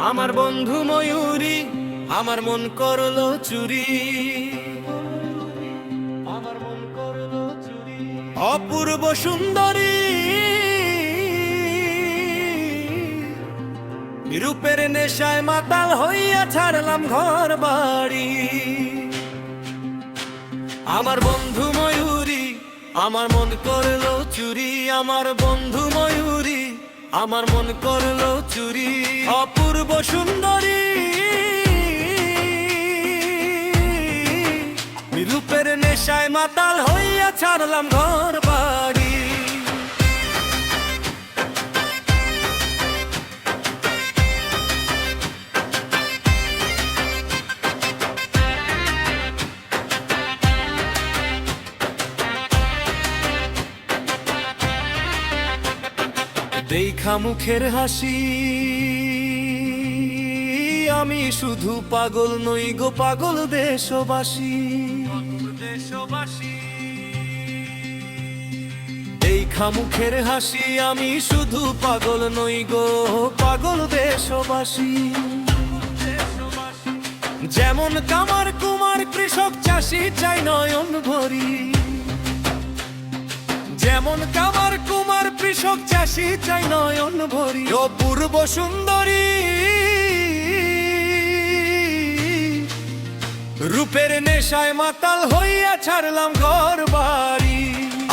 আমার বন্ধু ময়ূরী আমার মন করলো চুরি, আমার মন করলো চুরি। অপূর্ব সুন্দরী রূপের নেশায় মাতাল হইয়া ছাড়লাম ঘর বাড়ি। আমার বন্ধু ময়ূরী আমার মন করলো চুরি, আমার বন্ধু ময়ূরী আমার মন করলো চুরি। অপূর্ব সুন্দরী রূপের নেশায় মাতাল হইয়া ছাড়লাম ঘর বাড়ি। দেখা মুখের হাসি আমি শুধু পাগল নই গো, পাগল দেশবাসী। দেখা মুখের হাসি আমি শুধু পাগল নই গো, পাগল দেশবাসী। যেমন কামার কুমার কৃষক চাষি চাই নয়ন ভরি, যেমন কামার কুমার কৃষক চাষি চাই নয়ন ভরি। অপূর্ব সুন্দরী রূপের নেশায় মাতাল হইয়া ছাড়লাম ঘর বাড়ি।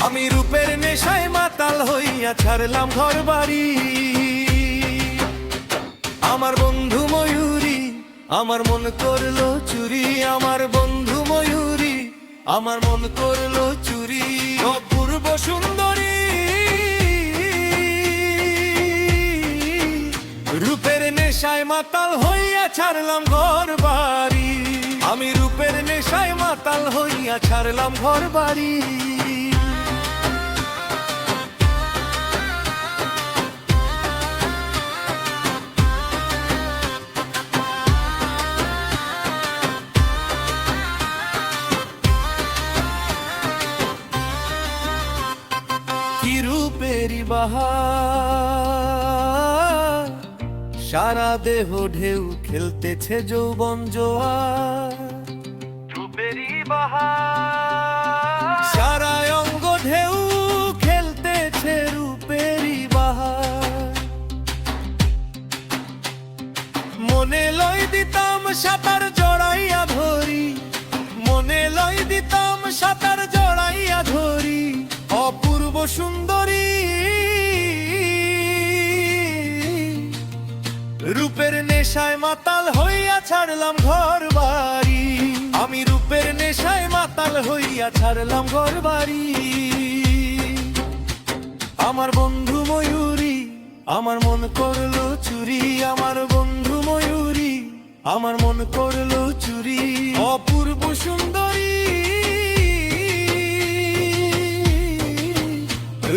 আমি রূপের নেশায় মাতাল হইয়া ছাড়লাম ঘর বাড়ি। আমার বন্ধু ময়ূরী আমার মন করলো চুরি, আমার বন্ধু ময়ূরী আমার মন করলো চুরি। অপূর্ব সুন্দরী রূপের নেশায় মাতাল হইয়া ছাড়লাম ঘর বাড়ি। আমি রূপের নেশায় মাতাল হইয়া ছাড়লাম ঘর বাড়ি। কি রূপেরই বাহার, সারা দেহ ঢেউ খেলতেছে যৌবন জোয়ার। রূপেরই বাহার সারা অঙ্গ ঢেউ খেলতেছে রূপেরই বাহার। মনে লয় দিতাম সাঁতার জড়াইয়া ধরি, মনে লয় দিতাম সাঁতার জড়াইয়া ধরি। অপূর্ব সুন্দরী রূপের নেশায় মাতাল হইয়া ছাড়লাম ঘর বাড়ি। আমি রূপের নেশায় মাতাল হইয়া ছাড়লাম ঘর বাড়ি। আমার বন্ধু ময়ূরী আমার মন করলো চুরি, আমার বন্ধু ময়ূরী আমার মন করলো চুরি। অপূর্ব সুন্দরী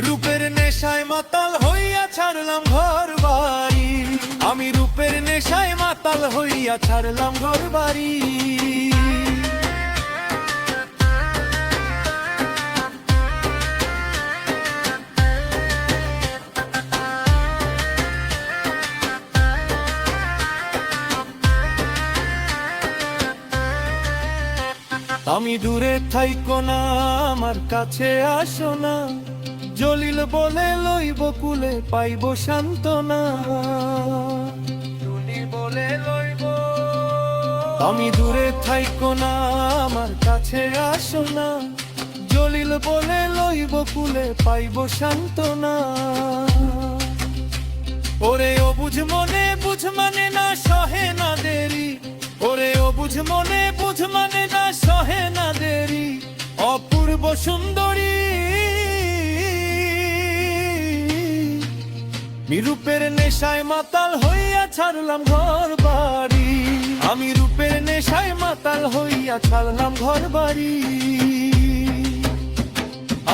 রূপের নেশায় মাতাল হইয়া ছাড়লাম ঘর বাড়ি। আমি রূপের নেশায় মাতাল হইয়া ছাড়লাম ঘর বাড়ি। আমি দূরে থাইকো না আমার কাছে আসো না, জলিল বলে লইব কুলে পাইব সান্ত্বনা। বলে লইব আমি দূরে থাইকো না আমার কাছে আসো না, জলিল বলে লইব কুলে পাইব সান্ত্বনা। ওরে ও বুঝ মনে বুঝ মানে না সহে না দেরি, ওরে ও বুঝ মনে বুঝ মানে না সহে না দেরি। অপূর্ব সুন্দরী রূপের নেশায় মাতাল হইয়া ছাড়লাম ঘর বাড়ি। আমি রূপের নেশায় মাতাল হইয়া ছাড়লাম ঘর বাড়ি।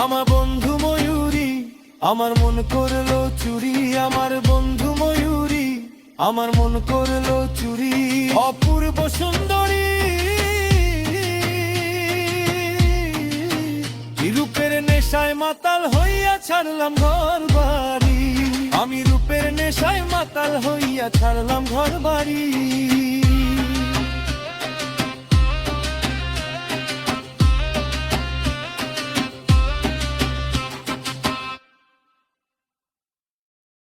আমার বন্ধু ময়ূরী আমার মন করলো চুরি, আমার বন্ধু ময়ূরী আমার মন করলো চুরি। অপূর্ব সুন্দরী রূপের নেশায় মাতাল হইয়া ছাড়লাম ঘর বাড়ি। আমি রূপের নেশায় নেশায় মাতাল হইয়া ছাড়লাম ঘর বাড়ি।